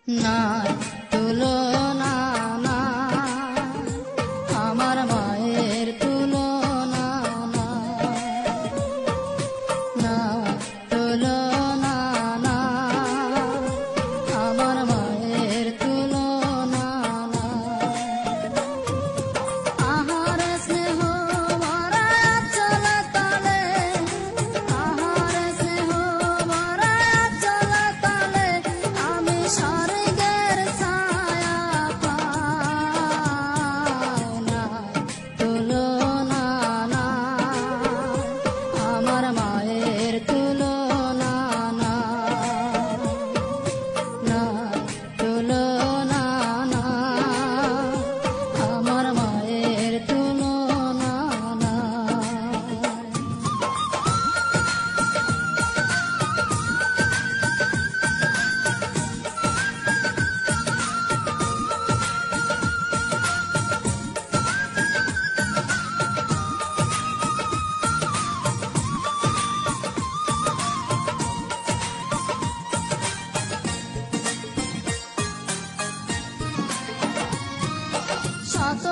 নাই তুলনা নাই, আমার মায়ের তুলনা নাই, নাই তুলনা নাই, আমার মায়ের তুলনা নাই। আহারে স্নেহ ভরা আঁচল তলে, আহারে স্নেহ ভরা আঁচল তলে, আমি স্বর্গের ছায়া পাই। নাই তুলনা নাই, আমার মায়ের তুলনা নাই, নাই তুলনা নাই, আমার মায়ের তুলনা নাই। শত